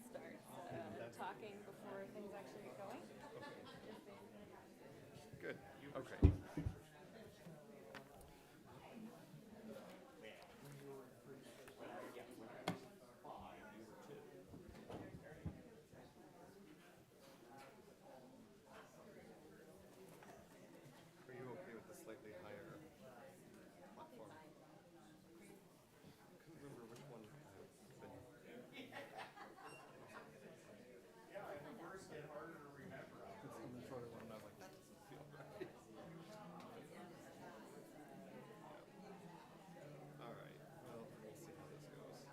start talking before things actually get going. Good. Okay. Are you okay with the slightly higher platform? I couldn't remember which one. It's even shorter one, and I'm like, that doesn't feel right. All right. Well, we'll see how this goes.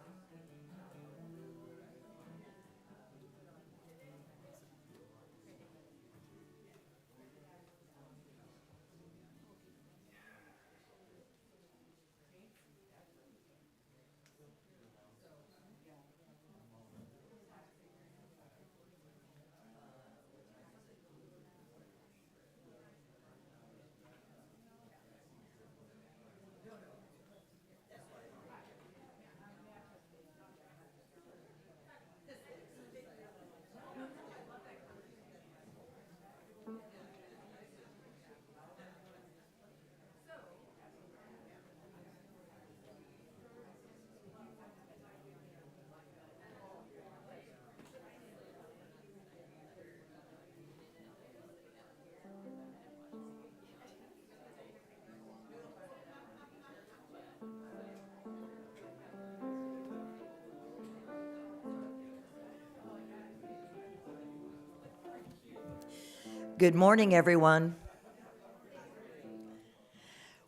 Good morning, everyone.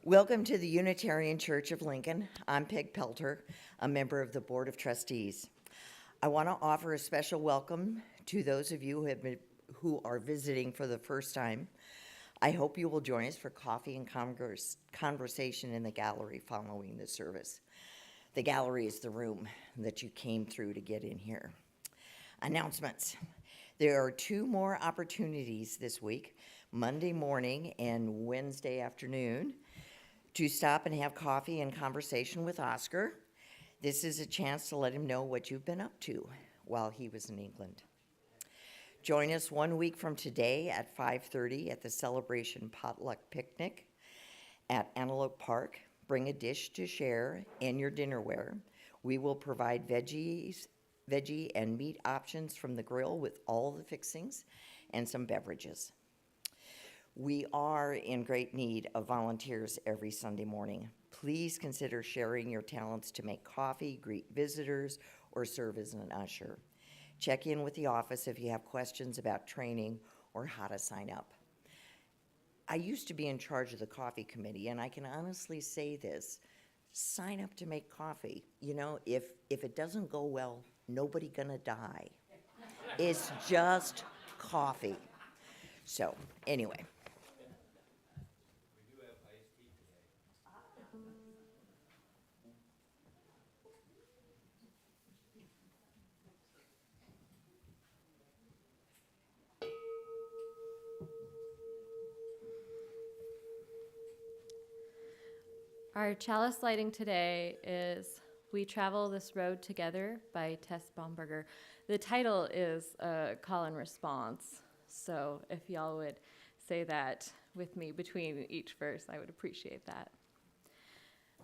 Welcome to the Unitarian Church of Lincoln. I'm Peg Pelter, a member of the Board of Trustees. I want to offer a special welcome to those of you who are visiting for the first time. I hope you will join us for coffee and conversation in the gallery following the service. The gallery is the room that you came through to get in here. Announcements. There are 2 more opportunities this week, Monday morning and Wednesday afternoon, to stop and have coffee and conversation with Oscar. This is a chance to let him know what you've been up to while he was in England. Join us 1 week from today at 5:30 at the Celebration Potluck Picnic at Antelope Park. Bring a dish to share and your dinnerware. We will provide veggie and meat options from the grill with all the fixings and some beverages. We are in great need of volunteers every Sunday morning. Please consider sharing your talents to make coffee, greet visitors, or serve as an usher. Check in with the office if you have questions about training or how to sign up. I used to be in charge of the coffee committee, and I can honestly say this: sign up to make coffee. You know, if it doesn't go well, nobody gonna die. It's just coffee. So, anyway. Our chalice lighting today is We Travel This Road Together by Tess Bomberger. The title is a call and response, so if y'all would say that with me between each verse, I would appreciate that.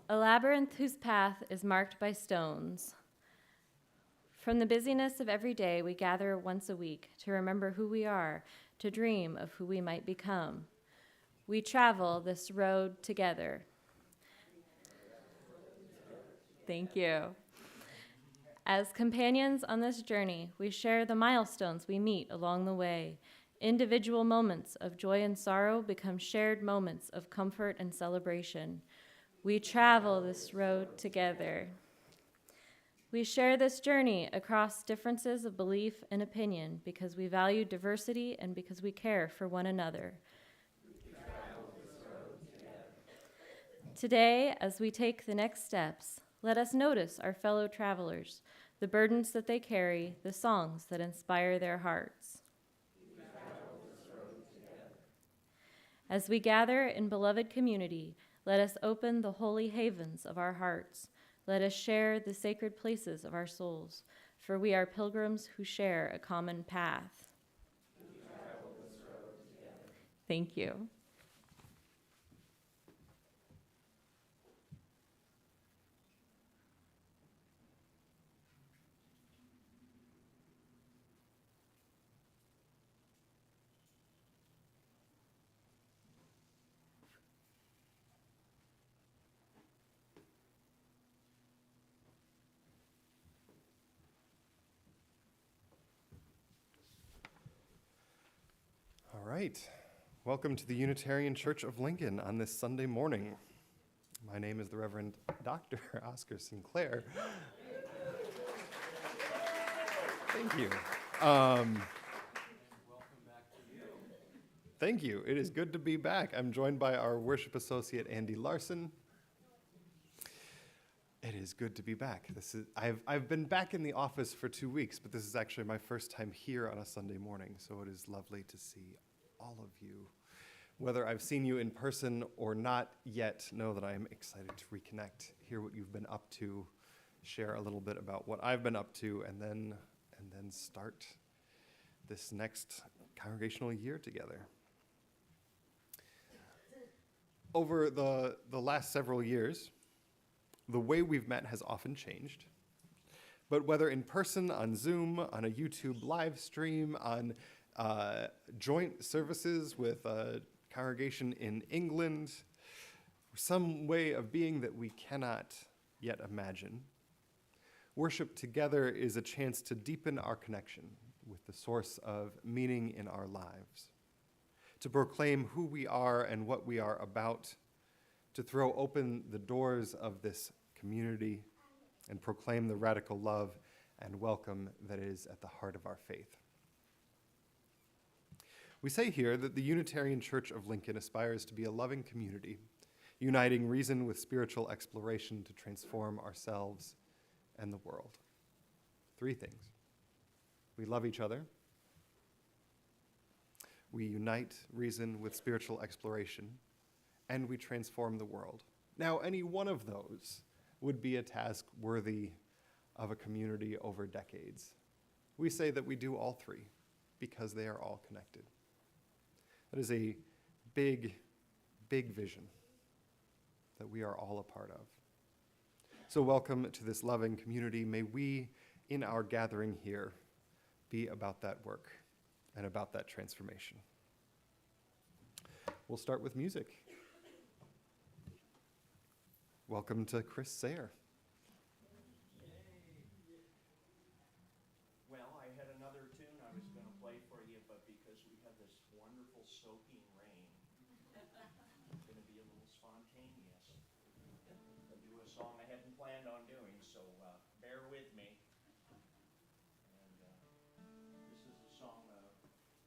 A labyrinth whose path is marked by stones. From the busyness of every day, we gather once a week to remember who we are, to dream of who we might become. We travel this road together. Thank you. As companions on this journey, we share the milestones we meet along the way. Individual moments of joy and sorrow become shared moments of comfort and celebration. We travel this road together. We share this journey across differences of belief and opinion because we value diversity and because we care for one another. Today, as we take the next steps, let us notice our fellow travelers, the burdens that they carry, the songs that inspire their hearts. As we gather in beloved community, let us open the holy havens of our hearts. Let us share the sacred places of our souls. for we are pilgrims who share a common path. Thank you. All right. Welcome to the Unitarian Church of Lincoln on this Sunday morning. My name is the Reverend Dr. Oscar Sinclair. Thank you. Thank you. It is good to be back. I'm joined by our worship associate, Andy Larson. It is good to be back. I've been back in the office for 2 weeks, but this is actually my first time here on a Sunday morning, so it is lovely to see all of you. Whether I've seen you in person or not yet, know that I am excited to reconnect, hear what you've been up to, share a little bit about what I've been up to, and then start this next congregational year together. Over the last several years, the way we've met has often changed. But whether in person, on Zoom, on a YouTube live stream, on joint services with a congregation in England, some way of being that we cannot yet imagine, worship together is a chance to deepen our connection with the source of meaning in our lives, to proclaim who we are and what we are about, to throw open the doors of this community and proclaim the radical love and welcome that is at the heart of our faith. We say here that the Unitarian Church of Lincoln aspires to be a loving community, uniting reason with spiritual exploration to transform ourselves and the world. 3 things. We love each other. We unite reason with spiritual exploration, and we transform the world. Now, any one of those would be a task worthy of a community over decades. We say that we do all 3 because they are all connected. That is a big, big vision that we are all a part of. So welcome to this loving community. May we, in our gathering here, be about that work and about that transformation. We'll start with music. Welcome to Chris Sayre. Well, I had another tune I was going to play for you, but because we have this wonderful soaking rain, it's going to be a little spontaneous. I'll do a song I hadn't planned on doing, so bear with me. And this is a song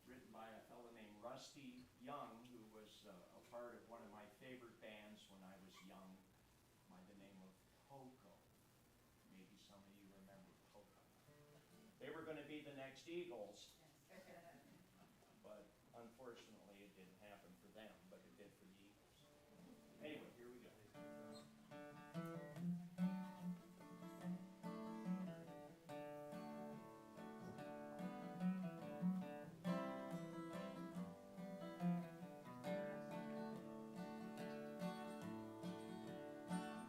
written by a fellow named Rusty Young, who was a part of one of my favorite bands when I was young, by the name of Poco. Maybe some of you remember Poco. They were going to be the next Eagles, but unfortunately it didn't happen for them, but it did for the Eagles. Anyway, here we go.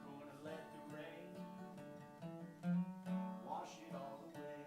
Gonna let the rain wash it all away.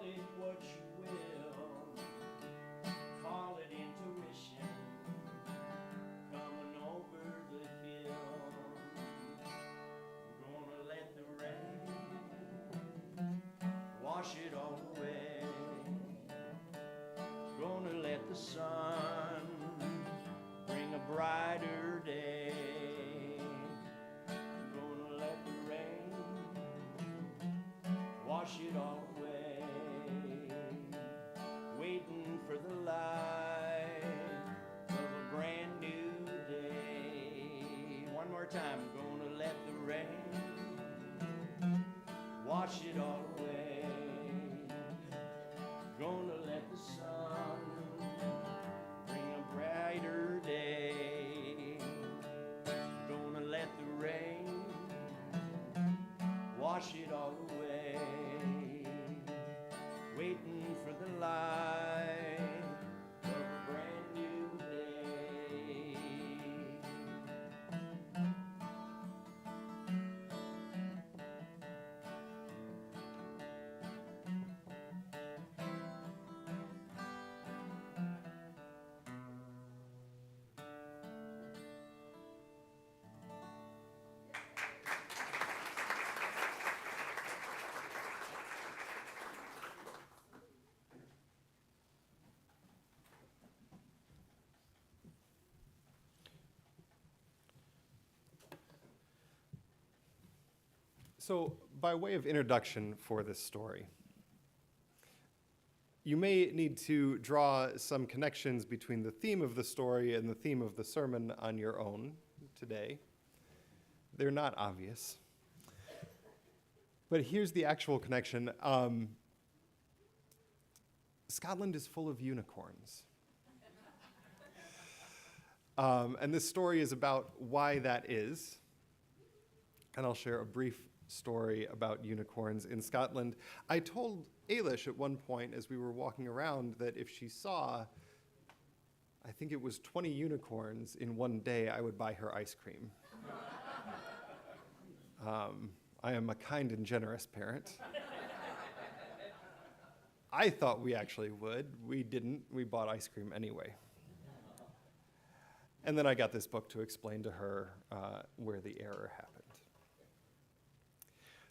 it what you will, call it intuition, coming over the hill. Gonna let the rain wash it all away. Gonna let the sun bring a brighter day. Gonna let the rain wash it all away. Waiting for the light of a brand new day. One more time. Gonna let the rain wash it all away. Gonna let the sun bring a brighter day. Gonna let the rain wash it all away. Waiting for the light of a brand new day. So, by way of introduction for this story, you may need to draw some connections between the theme of the story and the theme of the sermon on your own today. They're not obvious. But here's the actual connection. Scotland is full of unicorns. And this story is about why that is. And I'll share a brief story about unicorns in Scotland. I told Ailish at one point as we were walking around that if she saw, I think it was 20 unicorns in one day, I would buy her ice cream. I am a kind and generous parent. I thought we actually would. We didn't. We bought ice cream anyway. And then I got this book to explain to her where the error happened.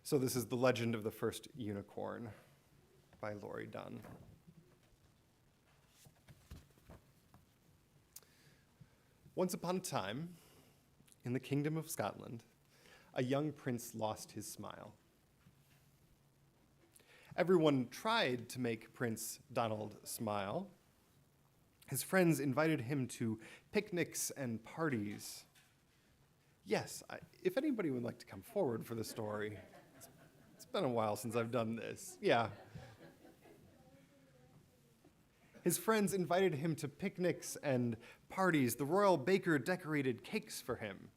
So this is The Legend of the First Unicorn by Laurie Dunn. Once upon a time, in the kingdom of Scotland, a young prince lost his smile. Everyone tried to make Prince Donald smile. His friends invited him to picnics and parties. Yes, if anybody would like to come forward for the story. It's been a while since I've done this. Yeah. His friends invited him to picnics and parties. The royal baker decorated cakes for him.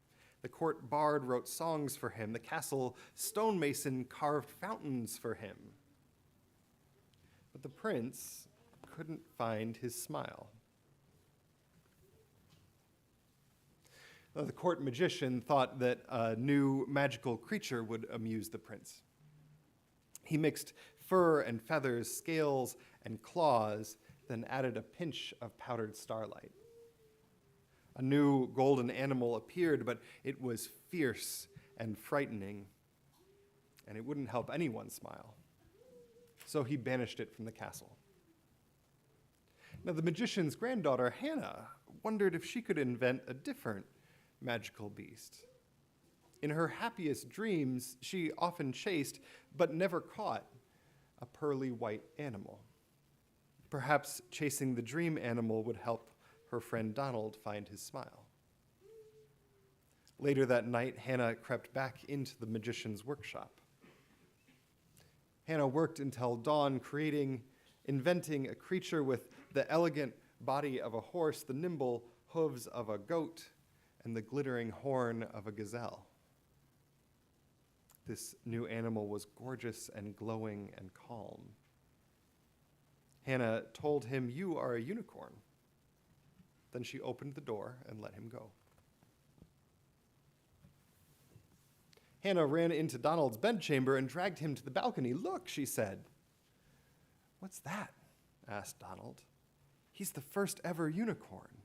The court bard wrote songs for him. The castle stonemason carved fountains for him. But the prince couldn't find his smile. The court magician thought that a new magical creature would amuse the prince. He mixed fur and feathers, scales and claws, then added a pinch of powdered starlight. A new golden animal appeared, but it was fierce and frightening, and it wouldn't help anyone smile. So he banished it from the castle. Now, the magician's granddaughter, Hannah, wondered if she could invent a different magical beast. In her happiest dreams, she often chased, but never caught, a pearly white animal. Perhaps chasing the dream animal would help her friend Donald find his smile. Later that night, Hannah crept back into the magician's workshop. Hannah worked until dawn, inventing a creature with the elegant body of a horse, the nimble hooves of a goat, and the glittering horn of a gazelle. This new animal was gorgeous and glowing and calm. Hannah told him, "You are a unicorn." Then she opened the door and let him go. Hannah ran into Donald's bedchamber and dragged him to the balcony. "Look," she said, "What's that?" asked Donald. "He's the first ever unicorn."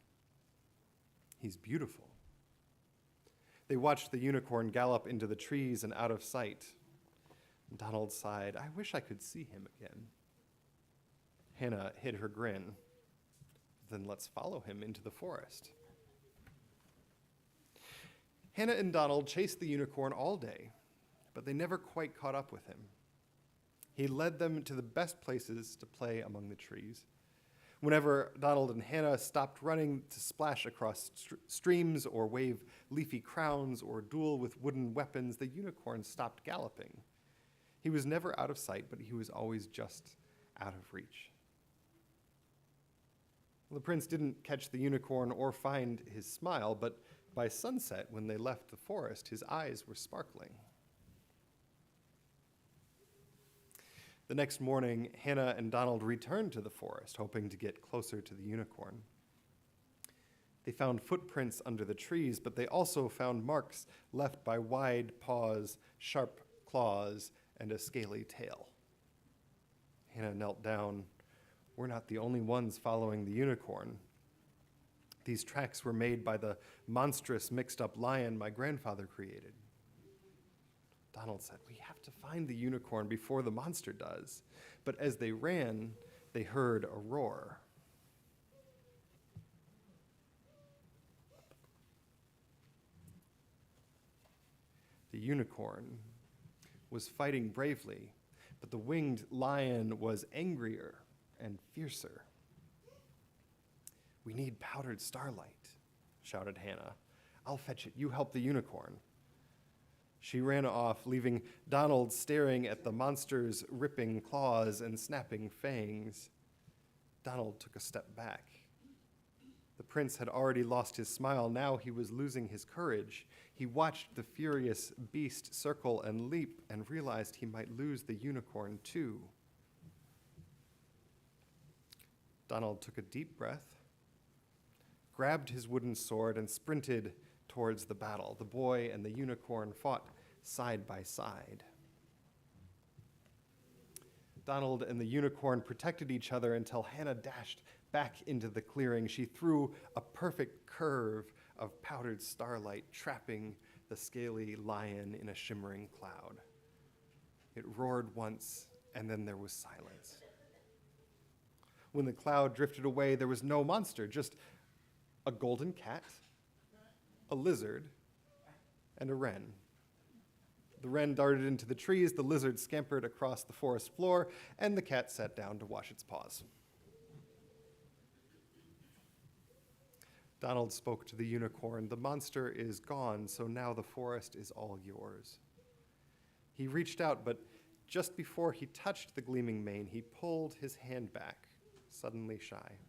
"He's beautiful." They watched the unicorn gallop into the trees and out of sight. Donald sighed, "I wish I could see him again." Hannah hid her grin. "Then let's follow him into the forest." Hannah and Donald chased the unicorn all day, but they never quite caught up with him. He led them to the best places to play among the trees. Whenever Donald and Hannah stopped running to splash across streams or wave leafy crowns or duel with wooden weapons, the unicorn stopped galloping. He was never out of sight, but he was always just out of reach. Well, the prince didn't catch the unicorn or find his smile, but by sunset, when they left the forest, his eyes were sparkling. The next morning, Hannah and Donald returned to the forest, hoping to get closer to the unicorn. They found footprints under the trees, but they also found marks left by wide paws, sharp claws, and a scaly tail. Hannah knelt down. "We're not the only ones following the unicorn. These tracks were made by the monstrous mixed-up lion my grandfather created." Donald said, "We have to find the unicorn before the monster does." But as they ran, they heard a roar. The unicorn was fighting bravely, but the winged lion was angrier and fiercer. "We need powdered starlight," shouted Hannah. "I'll fetch it. You help the unicorn." She ran off, leaving Donald staring at the monster's ripping claws and snapping fangs. Donald took a step back. The prince had already lost his smile. Now he was losing his courage. He watched the furious beast circle and leap and realized he might lose the unicorn too. Donald took a deep breath, grabbed his wooden sword, and sprinted towards the battle. The boy and the unicorn fought side by side. Donald and the unicorn protected each other until Hannah dashed back into the clearing. She threw a perfect curve of powdered starlight, trapping the scaly lion in a shimmering cloud. It roared once, and then there was silence. When the cloud drifted away, there was no monster, just a golden cat, a lizard, and a wren. The wren darted into the trees, the lizard scampered across the forest floor, and the cat sat down to wash its paws. Donald spoke to the unicorn. "The monster is gone, so now the forest is all yours." He reached out, but just before he touched the gleaming mane, he pulled his hand back, suddenly shy.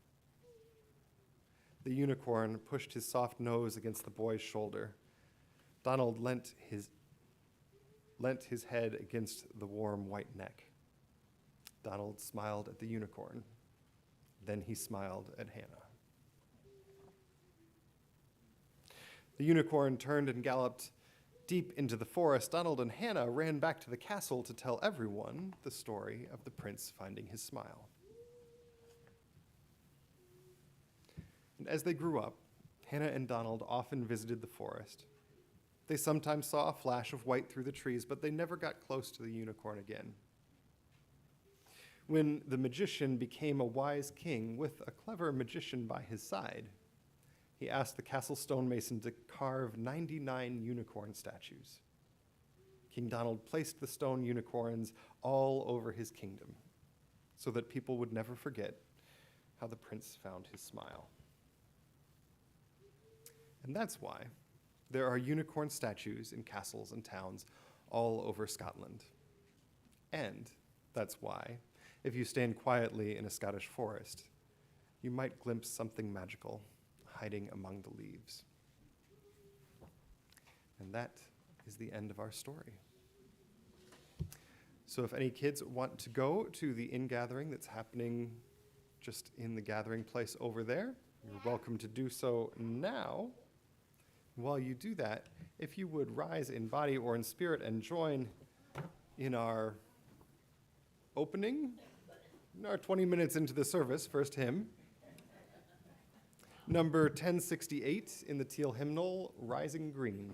The unicorn pushed his soft nose against the boy's shoulder. Donald leant his head against the warm white neck. Donald smiled at the unicorn. Then he smiled at Hannah. The unicorn turned and galloped deep into the forest. Donald and Hannah ran back to the castle to tell everyone the story of the prince finding his smile. And as they grew up, Hannah and Donald often visited the forest. They sometimes saw a flash of white through the trees, but they never got close to the unicorn again. When the magician became a wise king with a clever magician by his side, he asked the castle stonemason to carve 99 unicorn statues. King Donald placed the stone unicorns all over his kingdom so that people would never forget how the prince found his smile. And that's why there are unicorn statues in castles and towns all over Scotland. And that's why, if you stand quietly in a Scottish forest, you might glimpse something magical hiding among the leaves. And that is the end of our story. So if any kids want to go to the in-gathering that's happening just in the gathering place over there, you're welcome to do so now. While you do that, if you would rise in body or in spirit and join in our opening Our 20 minutes into the service, first hymn. Number 1068 in the Teal hymnal, Rising Green.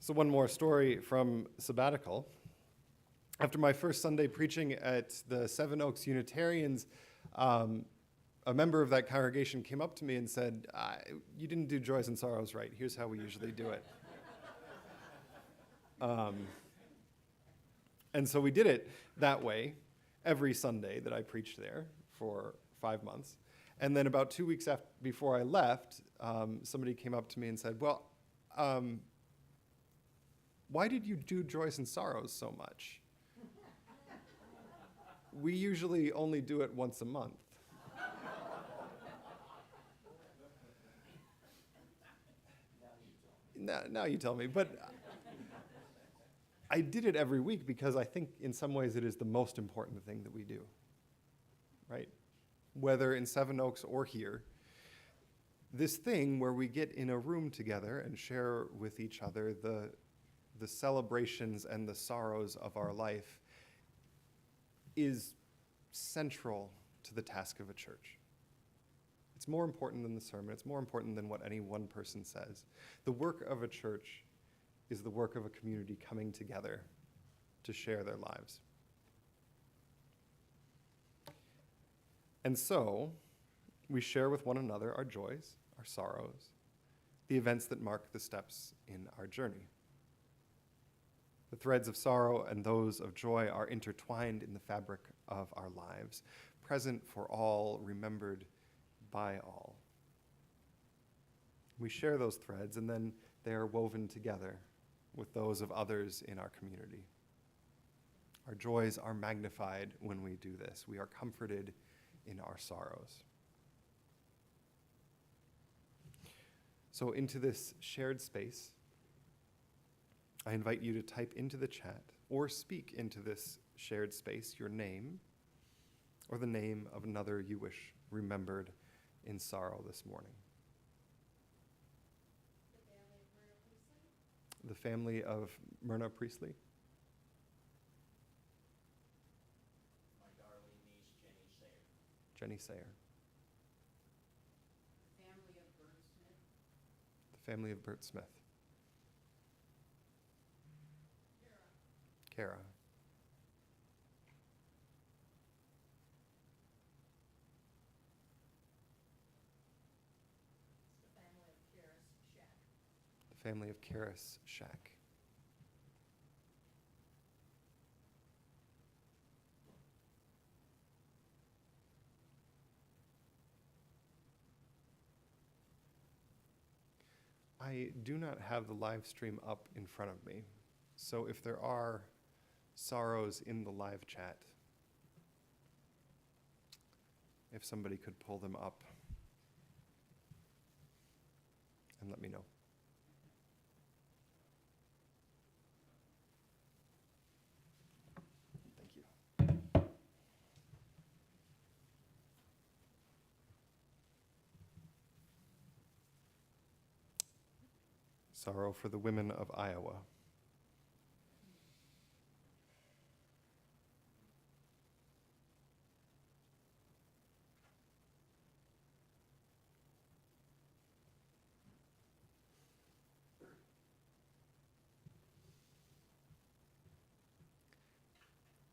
So one more story from sabbatical. After my first Sunday preaching at the Seven Oaks Unitarians, a member of that congregation came up to me and said, "You didn't do Joys and Sorrows right. Here's how we usually do it." And so we did it that way every Sunday that I preached there for 5 months. And then about 2 weeks before I left, somebody came up to me and said, "Well, why did you do Joys and Sorrows so much? We usually only do it once a month." Now you tell me. But I did it every week because I think in some ways it is the most important thing that we do, right? Whether in Seven Oaks or here, this thing where we get in a room together and share with each other the celebrations and the sorrows of our life is central to the task of a church. It's more important than the sermon. It's more important than what any one person says. The work of a church is the work of a community coming together to share their lives. And so, we share with one another our joys, our sorrows, the events that mark the steps in our journey. The threads of sorrow and those of joy are intertwined in the fabric of our lives, present for all, remembered by all. We share those threads, and then they are woven together with those of others in our community. Our joys are magnified when we do this. We are comforted in our sorrows. So, into this shared space, I invite you to type into the chat or speak into this shared space your name or the name of another you wish remembered in sorrow this morning. The family of Myrna Priestley. My darling niece, Jenny Sayer. Jenny Sayer. Family of Bert Smith. The family of Bert Smith. Kara. The family of Karis Shack. The family of Karis Shack. I do not have the live stream up in front of me, so if there are sorrows in the live chat, if somebody could pull them up and let me know. Thank you. Sorrow for the women of Iowa.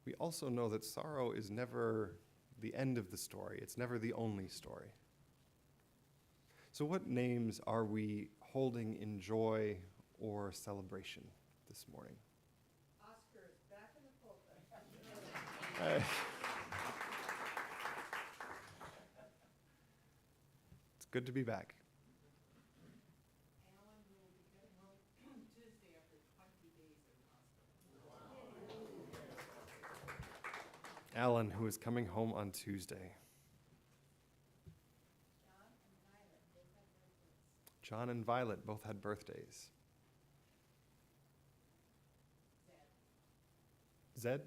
We also know that sorrow is never the end of the story. It's never the only story. So what names are we holding in joy or celebration this morning? Oscar is back in the pulpit. It's good to be back. Alan will be getting home Tuesday after 20 days in hospital. Alan, who is coming home on Tuesday. John and Violet both John and Violet both had had birthdays. birthdays. Zed.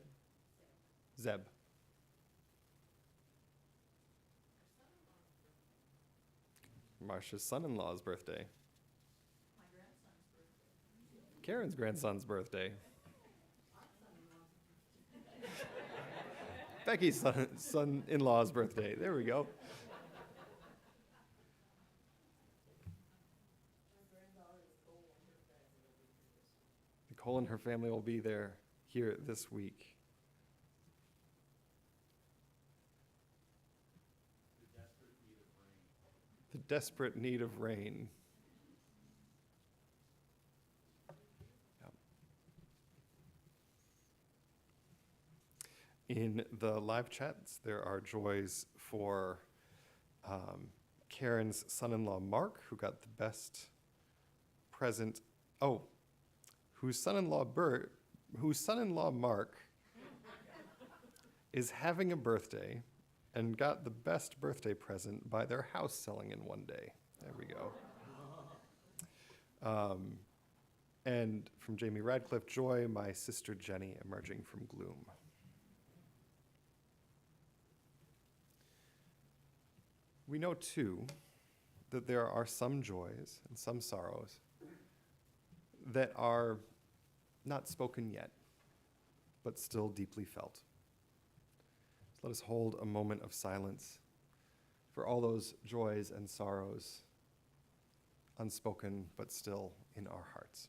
Zed? Zeb. Marcia's son-in-law's birthday. My grandson's birthday. Karen's grandson's birthday. Becky's son-in-law's birthday. There we go. My granddaughter Nicole and her family will be here this week. Nicole and her family will be there here this week. The desperate need of rain. Yep. In the live chats, there are joys for Karen's son-in-law Mark, who got the best present. Oh, whose son-in-law Mark is having a birthday and got the best birthday present by their house selling in one day. There we go. And from Jamie Radcliffe, joy, my sister Jenny emerging from gloom. We know too that there are some joys and some sorrows that are not spoken yet, but still deeply felt. So let us hold a moment of silence for all those joys and sorrows, unspoken but still in our hearts.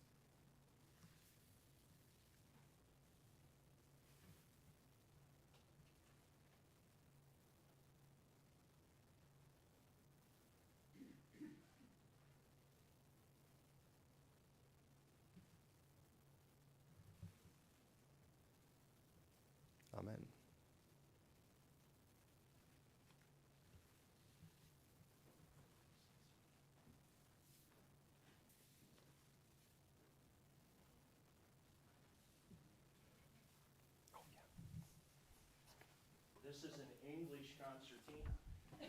Amen. This is an English concertina. I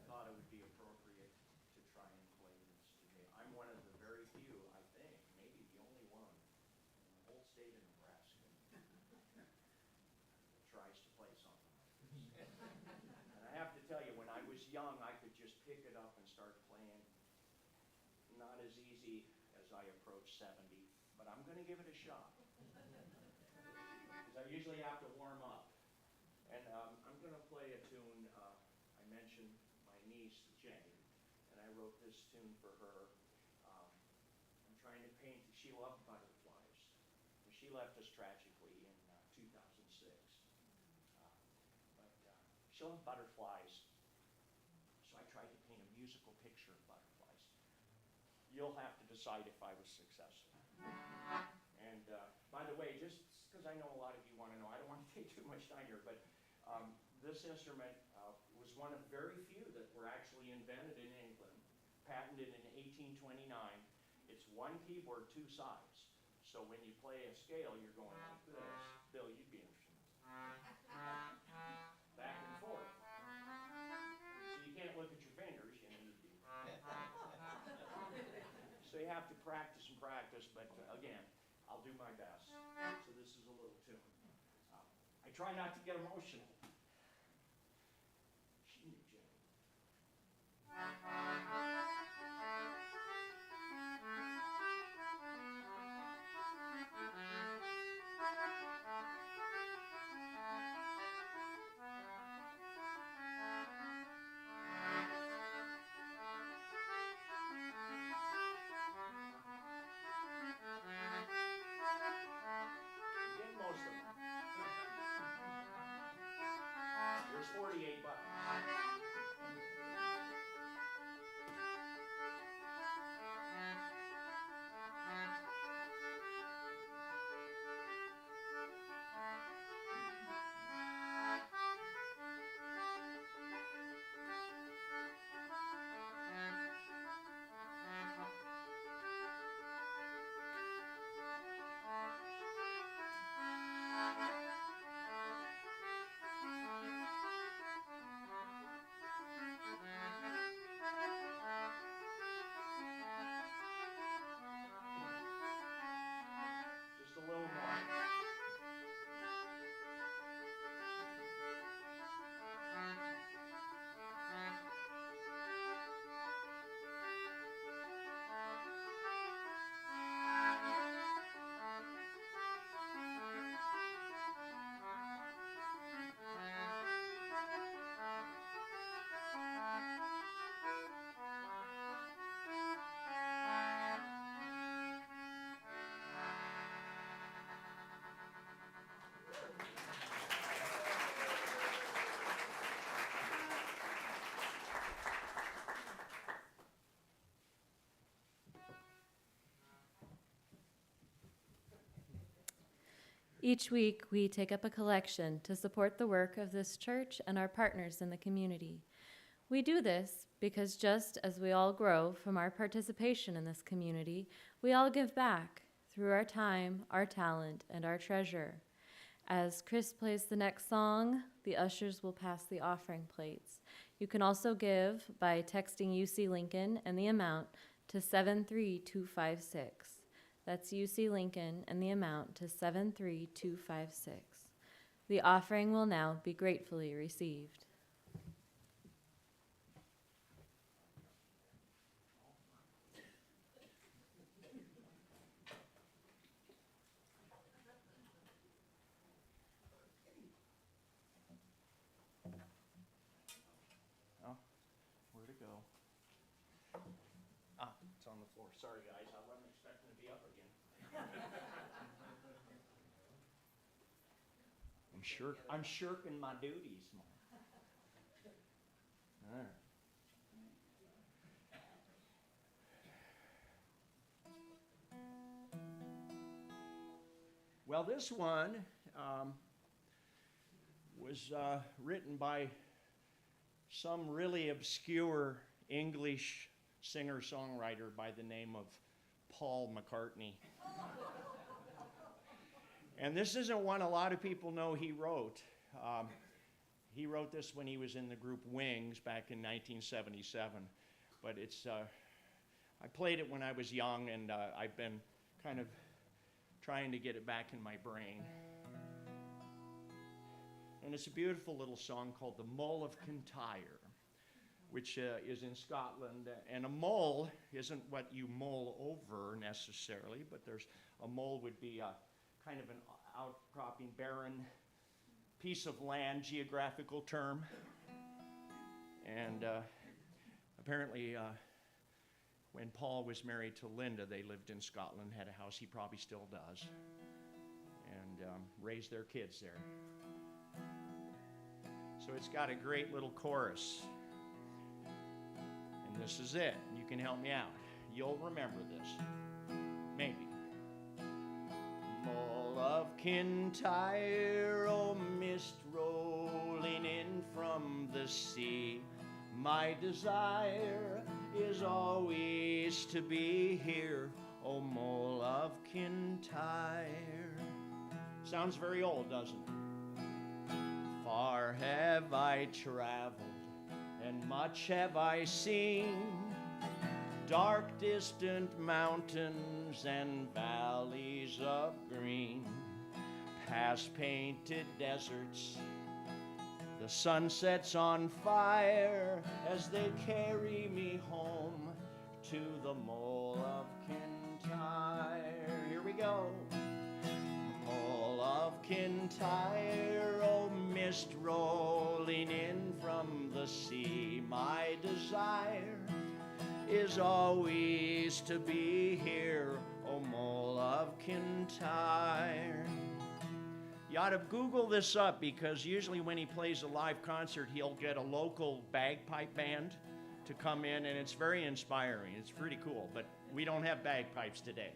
thought it would be appropriate to try and play this today. I'm one of the very few, I think, maybe the only one in the whole state of Nebraska that tries to play something like this. And I have to tell you, when I was young, I could just pick it up and start playing. Not as easy as I approach 70, but I'm going to give it a shot. Because I usually have to warm up. And I'm going to play a tune. I mentioned my niece, Jane, and I wrote this tune for her. I'm trying to paint. She loved butterflies. She left us tragically in 2006. But she loved butterflies, so I tried to paint a musical picture of butterflies. You'll have to decide if I was successful. And by the way, just because I know a lot of you want to know, I don't want to take too much time here, but this instrument was one of very few that were actually invented in England, patented in 1829. It's one keyboard, two sides. So when you play a scale, you're going like this. Bill, you'd be interested. Back and forth. So you can't look at your fingers, you need to. So you have to practice and practice, but again, I'll do my best. So this is a little tune. I try not to get emotional. She knew Jane. Get most of them. There's 48 buttons. Just a little more. Each week, we take up a collection to support the work of this church and our partners in the community. We do this because just as we all grow from our participation in this community, we all give back through our time, our talent, and our treasure. As Chris plays the next song, the ushers will pass the offering plates. You can also give by texting UC Lincoln and the amount to 73256. That's UC Lincoln and the amount to 73256. The offering will now be gratefully received. Oh, where'd it go? It's on the floor. Sorry, guys, I wasn't expecting to be up again. I'm shirking my duties, man. All right. Well, this one was written by some really obscure English singer-songwriter by the name of Paul McCartney. And this isn't one a lot of people know he wrote. He wrote this when he was in the group Wings back in 1977. But it's, I played it when I was young, and I've been kind of trying to get it back in my brain. And it's a beautiful little song called The Mull of Kintyre, which is in Scotland. And a mull isn't what you mull over necessarily, but a mull would be a kind of an outcropping, barren piece of land, geographical term. And apparently, when Paul was married to Linda, they lived in Scotland, had a house, he probably still does, and raised their kids there. So it's got a great little chorus. And this is it. You can help me out. You'll remember this. Maybe. Mull of Kintyre, oh mist rolling in from the sea. My desire is always to be here, oh Mull of Kintyre. Sounds very old, doesn't it? Far have I traveled, and much have I seen, dark distant mountains and valleys of green, past painted deserts, the sunsets on fire as they carry me home to the Mull of Kintyre. Here we go. Mull of Kintyre, oh mist rolling in from the sea. My desire is always to be here, oh Mull of Kintyre. You ought to Google this up, because usually when he plays a live concert, he'll get a local bagpipe band to come in, and it's very inspiring. It's pretty cool, but we don't have bagpipes today.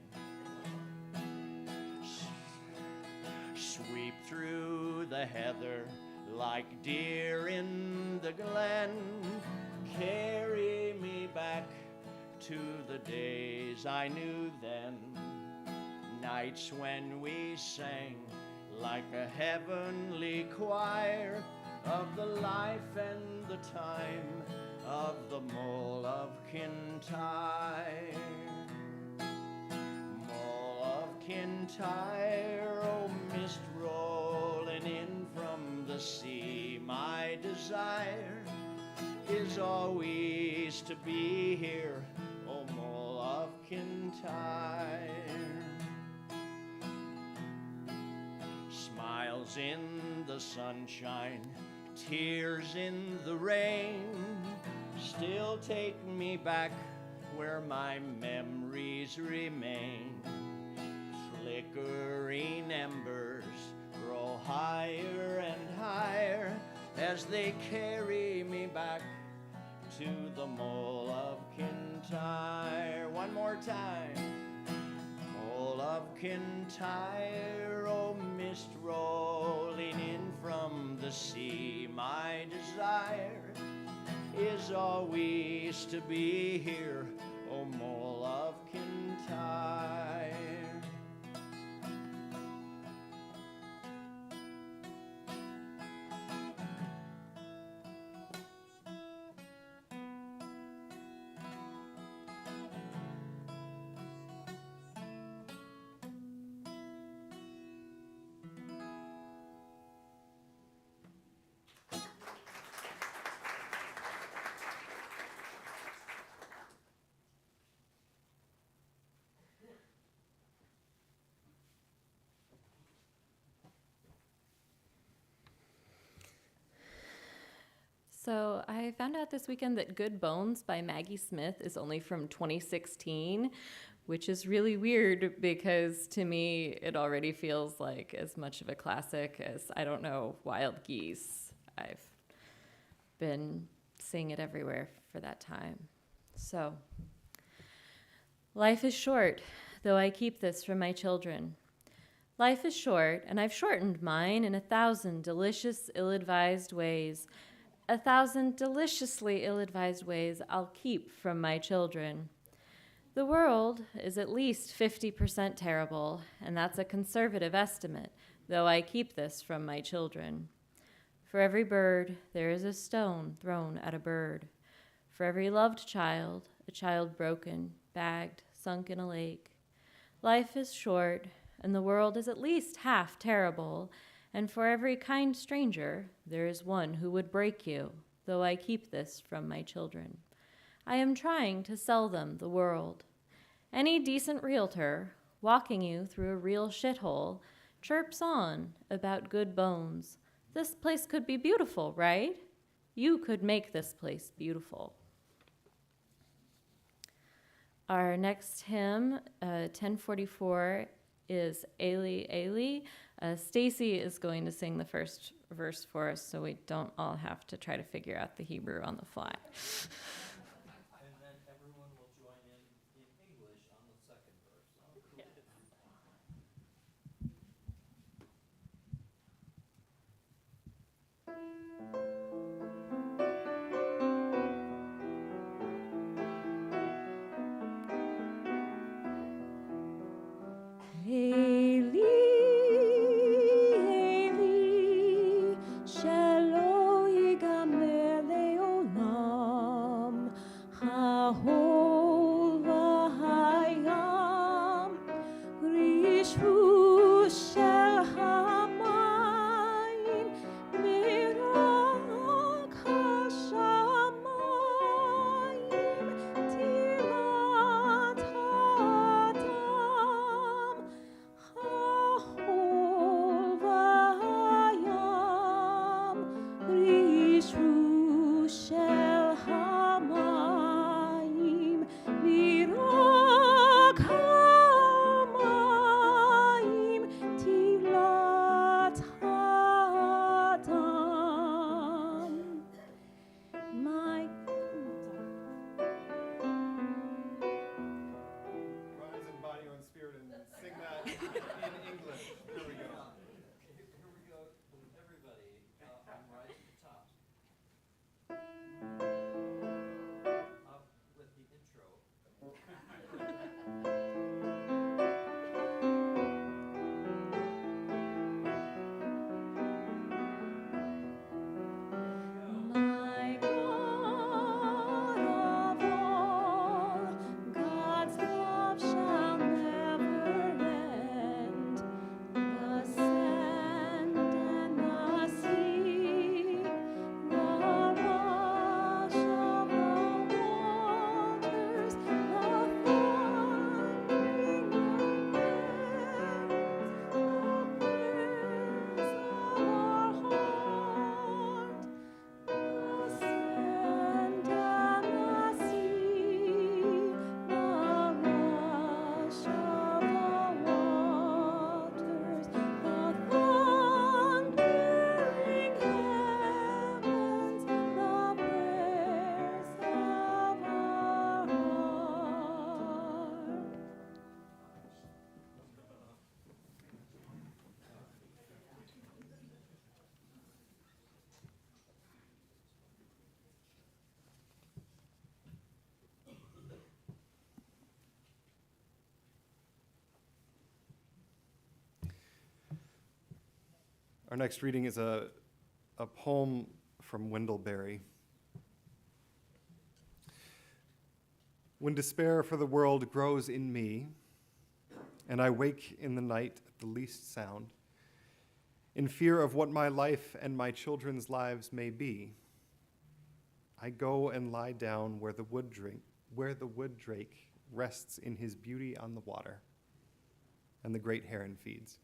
Sweep through the heather like deer in the glen, carry me back to the days I knew then, nights when we sang like a heavenly choir of the life and the time of the Mull of Kintyre. Mull of Kintyre, oh mist rolling in from the sea. My desire is always to be here, oh Mull of Kintyre. Smiles in the sunshine, tears in the rain, still take me back where my memories remain. Flickering embers grow higher and higher as they carry me back to the Mull of Kintyre. One more time. Mull of Kintyre, oh mist rolling in from the sea. My desire is always to be here, oh Mull of Kintyre. So I found out this weekend that Good Bones by Maggie Smith is only from 2016, which is really weird because to me it already feels like as much of a classic as, I don't know, Wild Geese. I've been seeing it everywhere for that time. So, life is short, though I keep this from my children. Life is short, and I've shortened mine in 1,000 delicious, ill-advised ways. 1,000 deliciously ill-advised ways I'll keep from my children. The world is at least 50% terrible, and that's a conservative estimate, though I keep this from my children. For every bird, there is a stone thrown at a bird. For every loved child, a child broken, bagged, sunk in a lake. Life is short, and the world is at least half terrible, and for every kind stranger, there is one who would break you, though I keep this from my children. I am trying to sell them the world. Any decent realtor, walking you through a real shithole, chirps on about good bones. This place could be beautiful, right? You could make this place beautiful. Our next hymn, 1044, is Ailey, Ailey. Stacy is going to sing the first verse for us, so we don't all have to try to figure out the Hebrew on the fly. And then everyone will join in English on the second verse. Eli, Eli, shelo yigamer leolam, ha'ol v'hayam, rishu shel hamayim, mirak hashamayim, tilat hadam. Ha'ol v'hayam, rishu shel hamayim, mirak hamayim, tilat hadam. My Rise in body and spirit and sing that in English. There we go. Here we go, everybody. I'm right at the top. Up with the intro. My God of all, God's love shall never end. The sand and the sea, the rush of the waters, the thundering winds, the prayers of our heart. The sand and the sea, the rush of the waters, the thundering heavens, the prayers of our heart. Our next reading is a poem from Wendell Berry. When despair for the world grows in me, and I wake in the night at the least sound, in fear of what my life and my children's lives may be, I go and lie down where the wood drake rests in his beauty on the water, and the great heron feeds.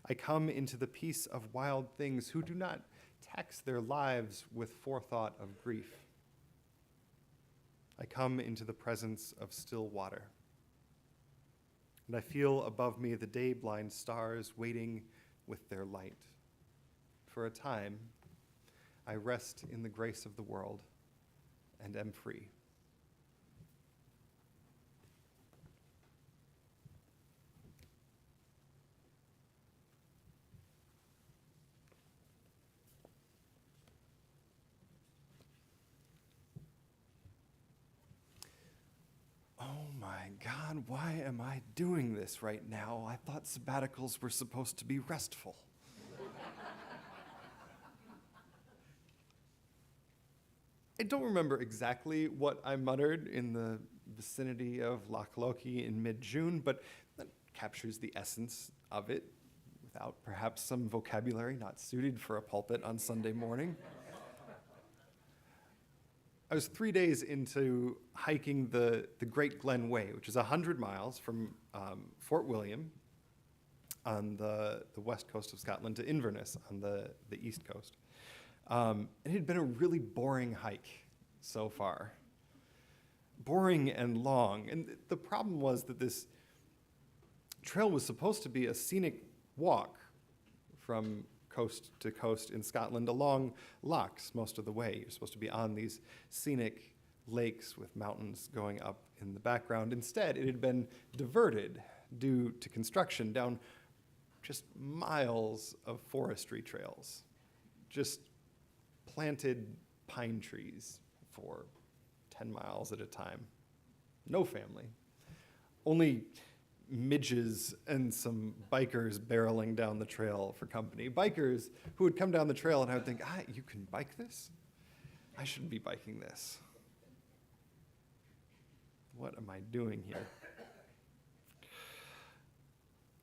I come into the peace of wild things who do not tax their lives with forethought of grief. I come into the presence of still water, and I feel above me the day-blind stars waiting with their light. For a time, I rest in the grace of the world and am free. Oh my God, why am I doing this right now? I thought sabbaticals were supposed to be restful. I don't remember exactly what I muttered in the vicinity of Loch Lochy in mid-June, but that captures the essence of it without perhaps some vocabulary not suited for a pulpit on Sunday morning. I was 3 days into hiking the Great Glen Way, which is 100 miles from Fort William on the west coast of Scotland to Inverness on the east coast. It had been a really boring hike so far. Boring and long. And the problem was that this trail was supposed to be a scenic walk from coast to coast in Scotland along lochs most of the way. You're supposed to be on these scenic lakes with mountains going up in the background. Instead, it had been diverted due to construction down just miles of forestry trails, just planted pine trees for 10 miles at a time. No family. Only midges and some bikers barreling down the trail for company. Bikers who would come down the trail and I would think, you can bike this? I shouldn't be biking this. What am I doing here?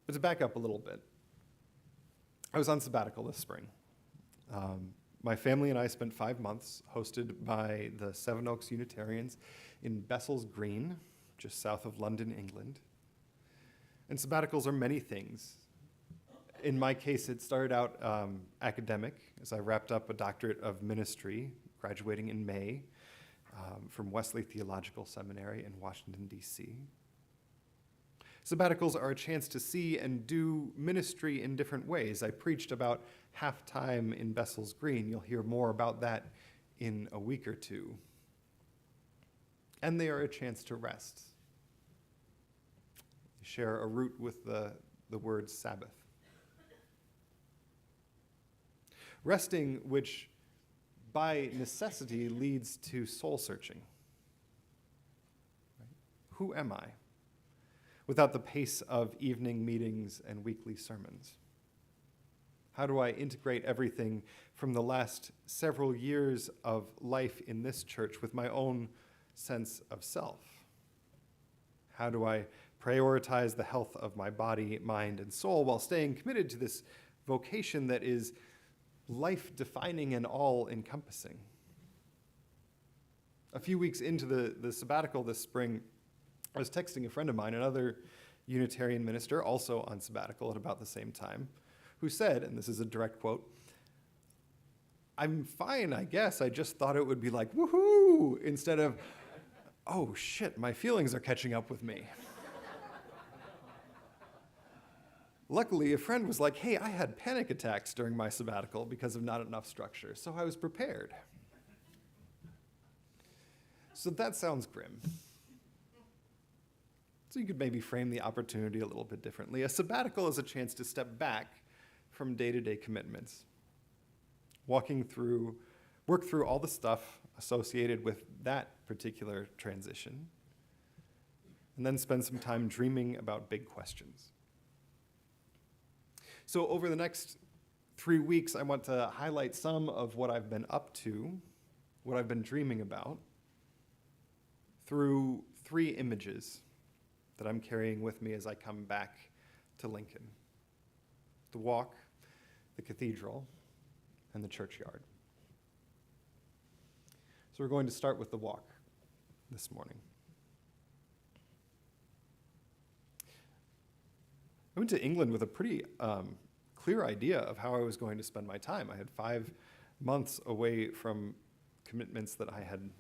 But to back up a little bit, I was on sabbatical this spring. My family and I spent 5 months hosted by the Seven Oaks Unitarians in Bessels Green, just south of London, England. And sabbaticals are many things. In my case, it started out academic, as I wrapped up a doctorate of ministry, graduating in May from Wesley Theological Seminary in Washington, D.C. Sabbaticals are a chance to see and do ministry in different ways. I preached about half-time in Bessels Green. You'll hear more about that in a week or two. And they are a chance to rest. They share a root with the word Sabbath. Resting, which by necessity leads to soul searching. Right? Who am I? Without the pace of evening meetings and weekly sermons? How do I integrate everything from the last several years of life in this church with my own sense of self? How do I prioritize the health of my body, mind, and soul while staying committed to this vocation that is life-defining and all-encompassing? A few weeks into the sabbatical this spring, I was texting a friend of mine, another Unitarian minister, also on sabbatical at about the same time, who said, and this is a direct quote, "I'm fine, I guess. I just thought it would be like, woohoo, instead of, oh shit, my feelings are catching up with me." Luckily, a friend was like, "Hey, I had panic attacks during my sabbatical because of not enough structure, so I was prepared." So that sounds grim. So you could maybe frame the opportunity a little bit differently. A sabbatical is a chance to step back from day-to-day commitments, work through all the stuff associated with that particular transition, and then spend some time dreaming about big questions. So over the next 3 weeks, I want to highlight some of what I've been up to, what I've been dreaming about, through 3 images that I'm carrying with me as I come back to Lincoln: the walk, the cathedral, and the churchyard. So we're going to start with the walk this morning. I went to England with a pretty clear idea of how I was going to spend my time. I had 5 months away from commitments that I had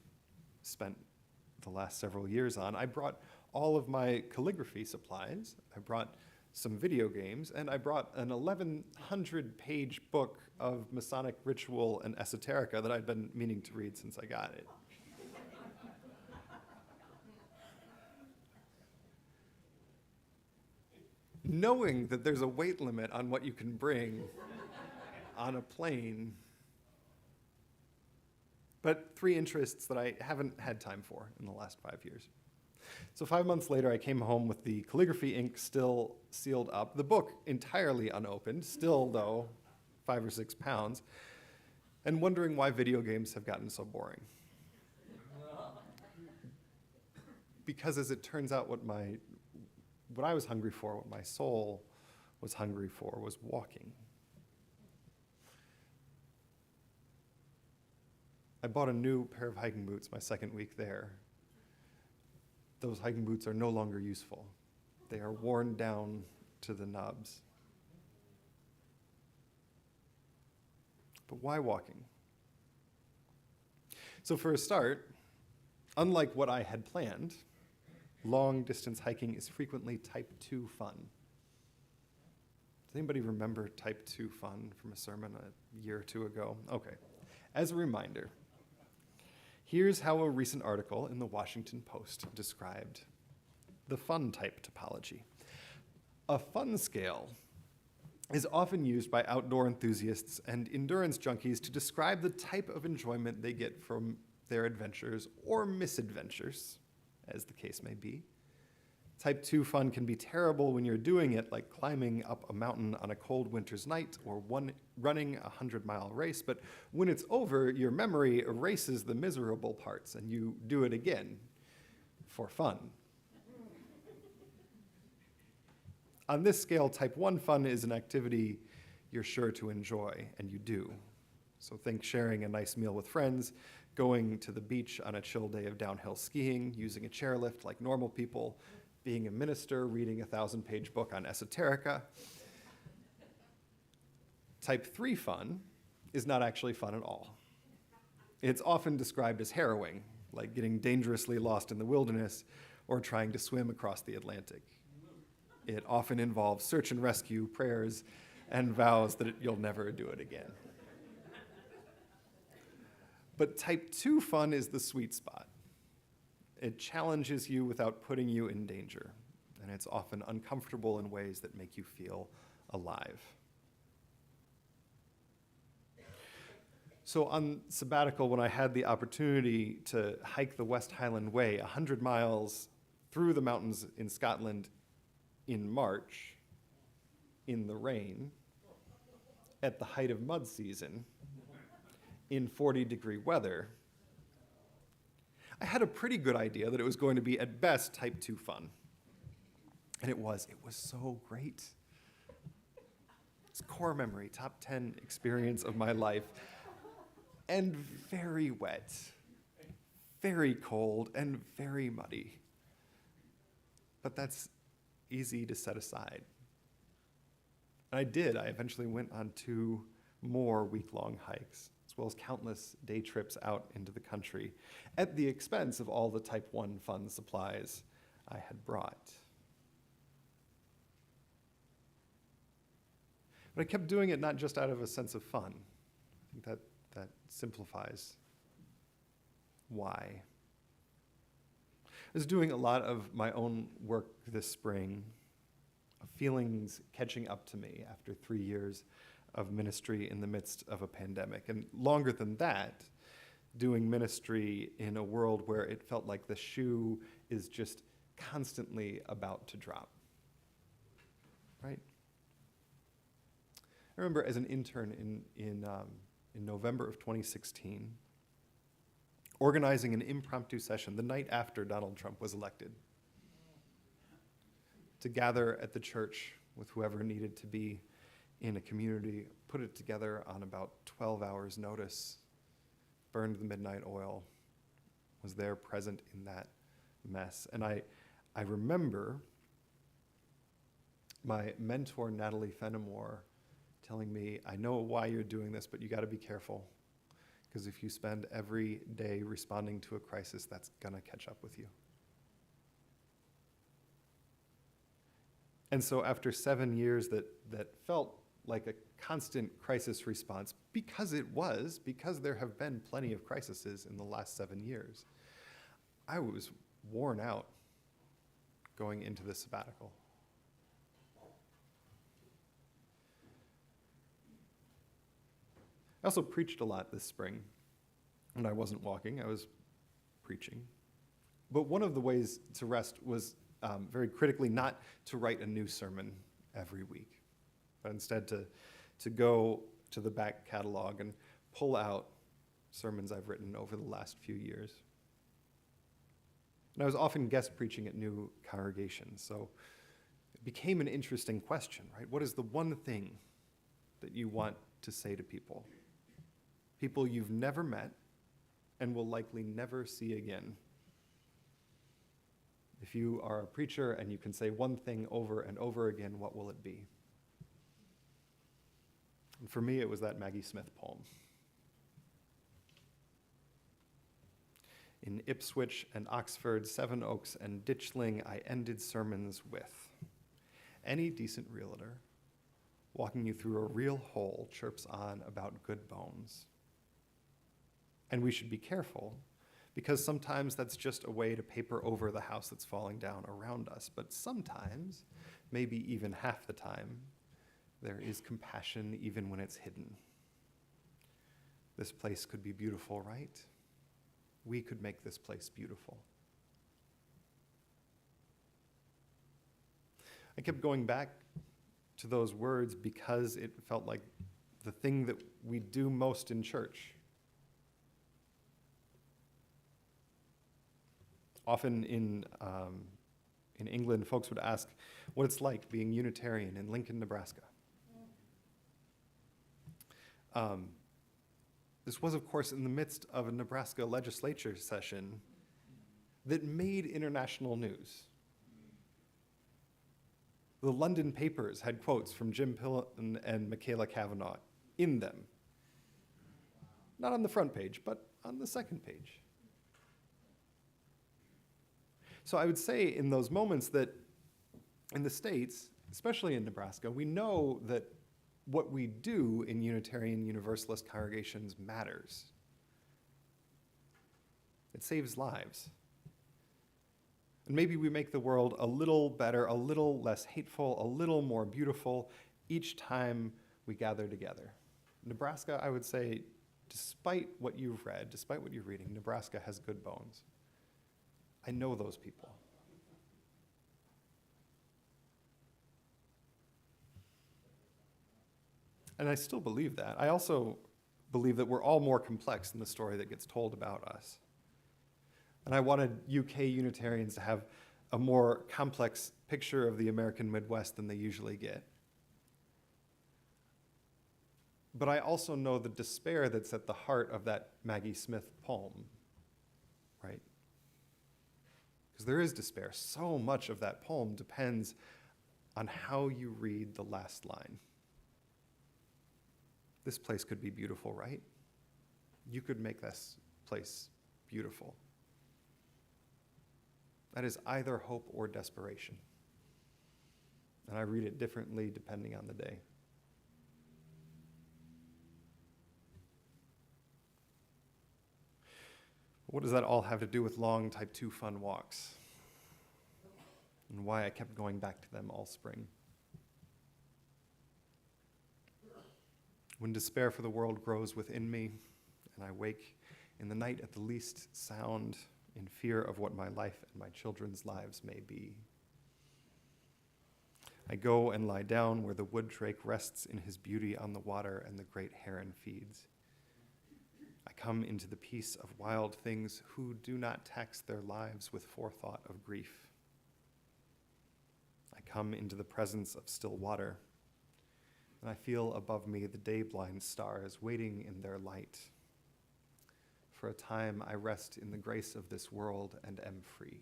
spent the last several years on. I brought all of my calligraphy supplies. I brought some video games, and I brought an 1,100-page book of Masonic ritual and esoterica that I'd been meaning to read since I got it. Knowing that there's a weight limit on what you can bring on a plane, but 3 interests that I haven't had time for in the last 5 years. So 5 months later, I came home with the calligraphy ink still sealed up, the book entirely unopened, still, though, 5 or 6 pounds, and wondering why video games have gotten so boring. because as it turns out, what I was hungry for, what my soul was hungry for, was walking. I bought a new pair of hiking boots my second week there. Those hiking boots are no longer useful. They are worn down to the nubs. But why walking? So for a start, unlike what I had planned, long distance hiking is frequently type 2 fun. Does anybody remember type 2 fun from a sermon a year or two ago? Okay. As a reminder, here's how a recent article in the Washington Post described the fun type topology. A fun scale is often used by outdoor enthusiasts and endurance junkies to describe the type of enjoyment they get from their adventures or misadventures, as the case may be. Type 2 fun can be terrible when you're doing it, like climbing up a mountain on a cold winter's night or running a 100-mile race, but when it's over, your memory erases the miserable parts and you do it again for fun. On this scale, type 1 fun is an activity you're sure to enjoy, and you do. So think sharing a nice meal with friends, going to the beach on a chill day of downhill skiing, using a chairlift like normal people, being a minister, reading a 1,000-page book on esoterica. Type 3 fun is not actually fun at all. It's often described as harrowing, like getting dangerously lost in the wilderness or trying to swim across the Atlantic. It often involves search and rescue, prayers, and vows that you'll never do it again. But type 2 fun is the sweet spot. It challenges you without putting you in danger, and it's often uncomfortable in ways that make you feel alive. So on sabbatical, when I had the opportunity to hike the West Highland Way, 100 miles through the mountains in Scotland in March, in the rain, at the height of mud season, in 40-degree weather, I had a pretty good idea that it was going to be, at best, type 2 fun. And it was so great. It's core memory, top 10 experience of my life. And very wet, very cold, and very muddy. But that's easy to set aside. And I did. I eventually went on 2 more week-long hikes, as well as countless day trips out into the country, at the expense of all the type 1 fun supplies I had brought. But I kept doing it not just out of a sense of fun. I think that simplifies why. I was doing a lot of my own work this spring, feelings catching up to me after 3 years of ministry in the midst of a pandemic. And longer than that, doing ministry in a world where it felt like the shoe is just constantly about to drop. Right? I remember as an intern in November of 2016, organizing an impromptu session the night after Donald Trump was elected to gather at the church with whoever needed to be in a community, put it together on about 12 hours' notice, burned the midnight oil, was there present in that mess. And I remember my mentor, Natalie Fenimore, telling me, I know why you're doing this, but you got to be careful, because if you spend every day responding to a crisis, that's going to catch up with you. And so after 7 years that felt like a constant crisis response, because there have been plenty of crises in the last 7 years, I was worn out going into the sabbatical. I also preached a lot this spring. When I wasn't walking, I was preaching. But one of the ways to rest was very critically not to write a new sermon every week, but instead to go to the back catalog and pull out sermons I've written over the last few years. And I was often guest preaching at new congregations, so it became an interesting question, right? What is the one thing that you want to say to people? People you've never met and will likely never see again. If you are a preacher and you can say one thing over and over again, what will it be? And for me, it was that Maggie Smith poem. In Ipswich and Oxford, Sevenoaks and Ditchling, I ended sermons with. Any decent realtor walking you through a real hole chirps on about good bones. And we should be careful, because sometimes that's just a way to paper over the house that's falling down around us. But sometimes, maybe even half the time, there is compassion even when it's hidden. This place could be beautiful, right? We could make this place beautiful. I kept going back to those words because it felt like the thing that we do most in church. Often in England, folks would ask what it's like being Unitarian in Lincoln, Nebraska. This was, of course, in the midst of a Nebraska legislature session that made international news. The London papers had quotes from Jim Pillen and Michaela Cavanaugh in them. Not on the front page, but on the second page. So I would say in those moments that in the States, especially in Nebraska, we know that what we do in Unitarian Universalist congregations matters. It saves lives. And maybe we make the world a little better, a little less hateful, a little more beautiful each time we gather together. Nebraska, I would say, despite what you've read, despite what you're reading, Nebraska has good bones. I know those people. And I still believe that. I also believe that we're all more complex than the story that gets told about us. And I wanted UK Unitarians to have a more complex picture of the American Midwest than they usually get. But I also know the despair that's at the heart of that Maggie Smith poem, right? Because there is despair. So much of that poem depends on how you read the last line. This place could be beautiful, right? You could make this place beautiful. That is either hope or desperation. And I read it differently depending on the day. What does that all have to do with long type 2 fun walks? And why I kept going back to them all spring? When despair for the world grows within me, and I wake in the night at the least sound, in fear of what my life and my children's lives may be. I go and lie down where the wood drake rests in his beauty on the water and the great heron feeds. I come into the peace of wild things who do not tax their lives with forethought of grief. I come into the presence of still water, and I feel above me the day-blind stars waiting in their light. For a time I rest in the grace of this world and am free.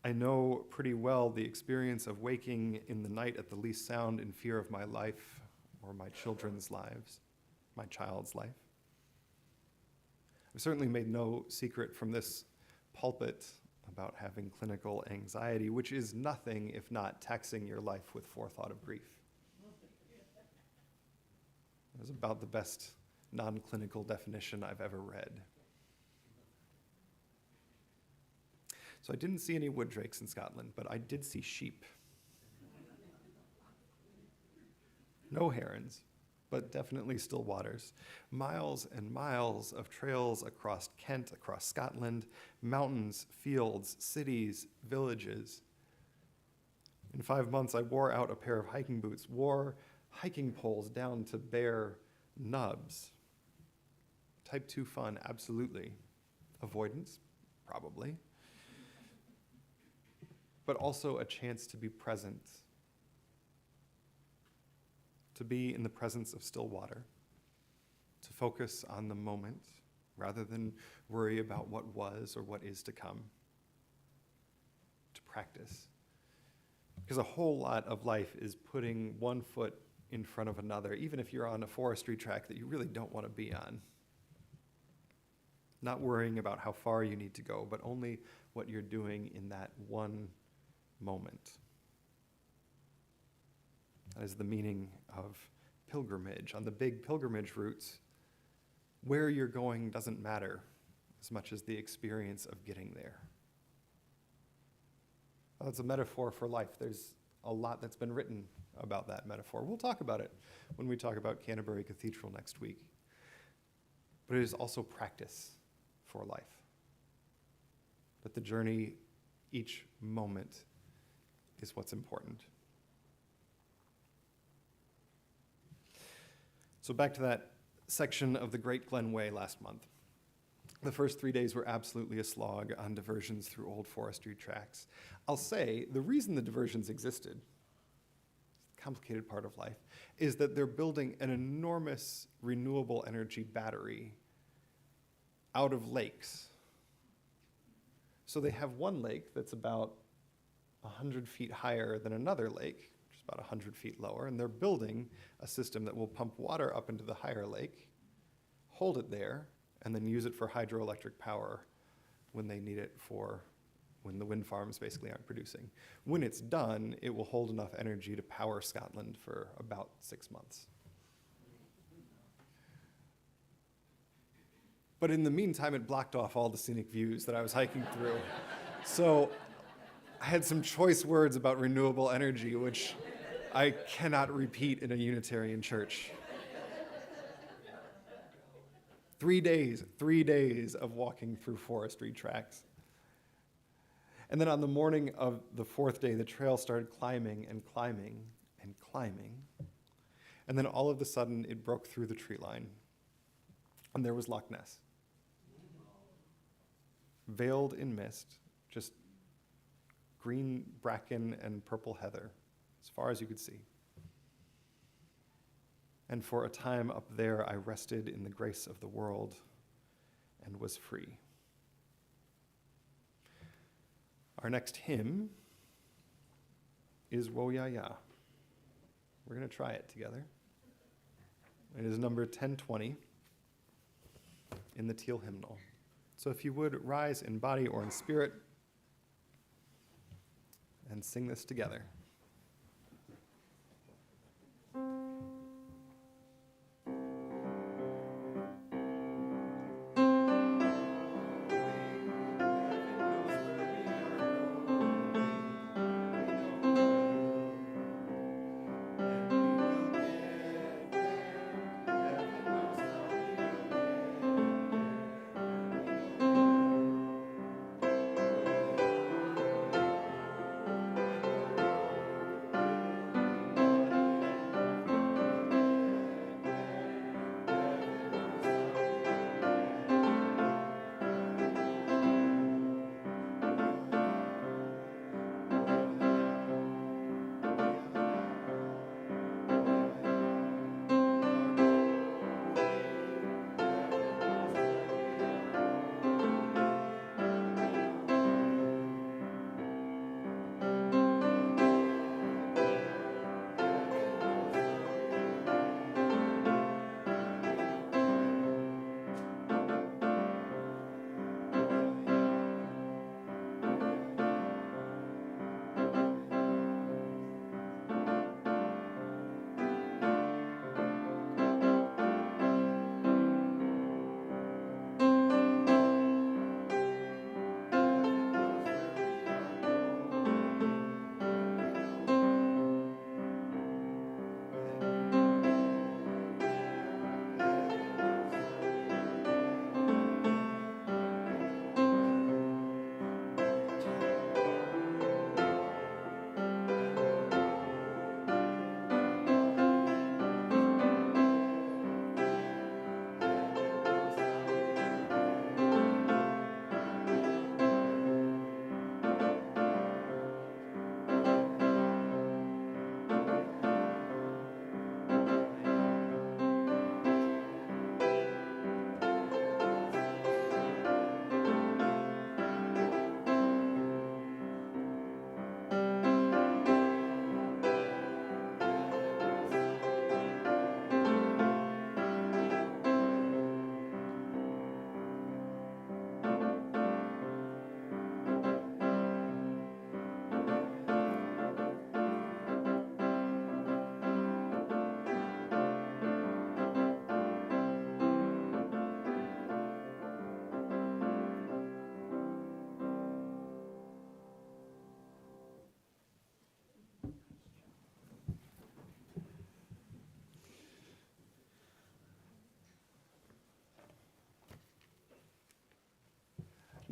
I know pretty well the experience of waking in the night at the least sound in fear of my life or my children's lives, my child's life. I've certainly made no secret from this pulpit about having clinical anxiety, which is nothing if not taxing your life with forethought of grief. It was about the best non-clinical definition I've ever read. So I didn't see any wood drakes in Scotland, but I did see sheep. No herons, but definitely still waters. Miles and miles of trails across Kent, across Scotland, mountains, fields, cities, villages. In 5 months, I wore out a pair of hiking boots, wore hiking poles down to bare nubs, Type 2 fun, absolutely. Avoidance, probably. But also a chance to be present, to be in the presence of still water, to focus on the moment rather than worry about what was or what is to come, to practice. Because a whole lot of life is putting one foot in front of another, even if you're on a forestry track that you really don't want to be on. Not worrying about how far you need to go, but only what you're doing in that one moment. That is the meaning of pilgrimage. On the big pilgrimage routes, where you're going doesn't matter as much as the experience of getting there. Well, it's a metaphor for life. There's a lot that's been written about that metaphor. We'll talk about it when we talk about Canterbury Cathedral next week. But it is also practice for life. That the journey, each moment, is what's important. So back to that section of the Great Glen Way last month. The first 3 days were absolutely a slog on diversions through old forestry tracks. I'll say the reason the diversions existed, complicated part of life, is that they're building an enormous renewable energy battery out of lakes. So they have one lake that's about 100 feet higher than another lake, which is about 100 feet lower, and they're building a system that will pump water up into the higher lake, hold it there, and then use it for hydroelectric power when they need it for when the wind farms basically aren't producing. When it's done, it will hold enough energy to power Scotland for about 6 months. But in the meantime, it blocked off all the scenic views that I was hiking through. So I had some choice words about renewable energy, which I cannot repeat in a Unitarian church. 3 days of walking through forestry tracks. And then on the morning of the fourth day, the trail started climbing and climbing and climbing. And then all of a sudden, it broke through the tree line. And there was Loch Ness. Veiled in mist, just green bracken and purple heather, as far as you could see. And for a time up there, I rested in the grace of the world and was free. Our next hymn is Wo Ya Ya. We're going to try it together. It is number 1020 in the Teal hymnal. So if you would rise in body or in spirit and sing this together.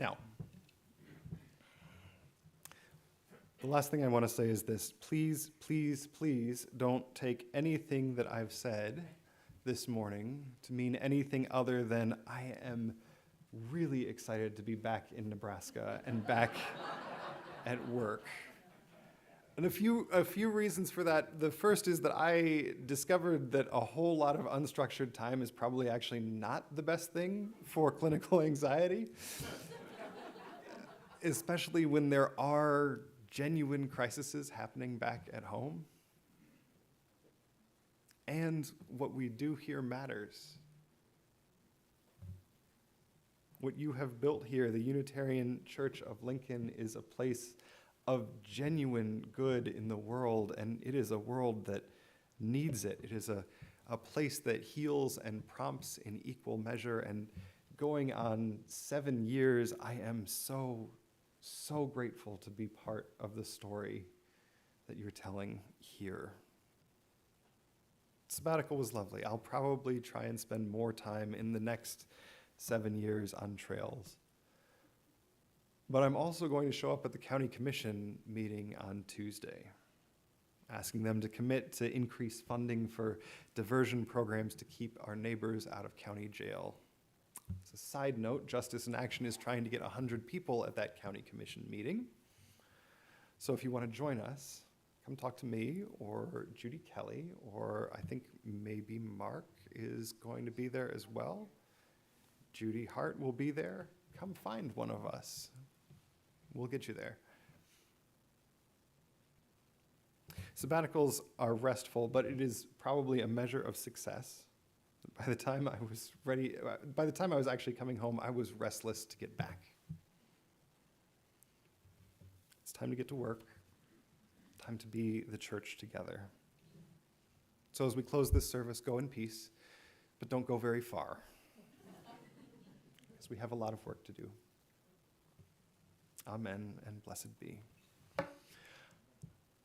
Now, the last thing I want to say is this. Please, please, please don't take anything that I've said this morning to mean anything other than I am really excited to be back in Nebraska and back at work. And a few reasons for that. The first is that I discovered that a whole lot of unstructured time is probably actually not the best thing for clinical anxiety, especially when there are genuine crises happening back at home. And what we do here matters. What you have built here, the Unitarian Church of Lincoln, is a place of genuine good in the world, and it is a world that needs it. It is a place that heals and prompts in equal measure, and going on 7 years, I am so grateful to be part of the story that you're telling here. Sabbatical was lovely. I'll probably try and spend more time in the next 7 years on trails. But I'm also going to show up at the county commission meeting on Tuesday, asking them to commit to increase funding for diversion programs to keep our neighbors out of county jail. As a side note, Justice in Action is trying to get 100 people at that county commission meeting. So if you want to join us, come talk to me or Judy Kelly, or I think maybe Mark is going to be there as well. Judy Hart will be there. Come find one of us. We'll get you there. Sabbaticals are restful, but it is probably a measure of success. By the time I was actually coming home, I was restless to get back. It's time to get to work. Time to be the church together. So as we close this service, go in peace, but don't go very far, because we have a lot of work to do. Amen and blessed be.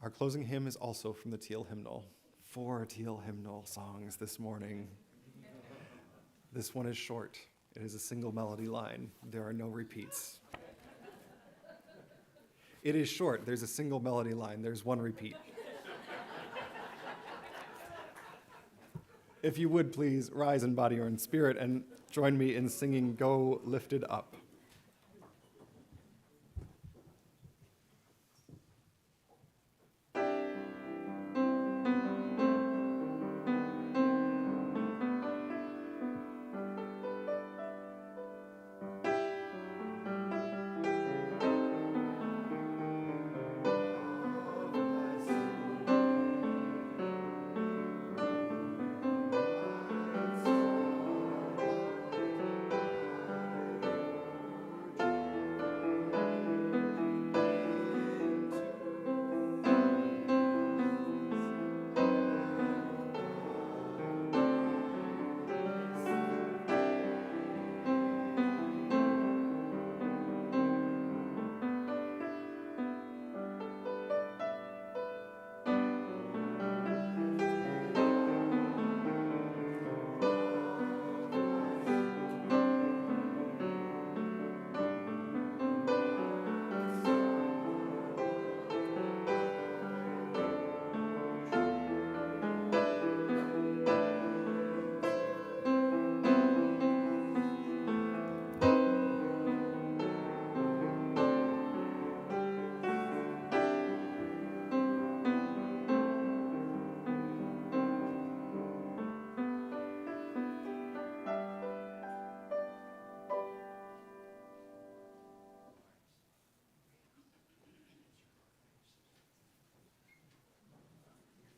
Our closing hymn is also from the Teal Hymnal. 4 Teal Hymnal songs this morning. This one is short. It is a single melody line. There are no repeats. It is short. There's a single melody line. There's one repeat. If you would please rise in body or in spirit and join me in singing Go Lifted Up.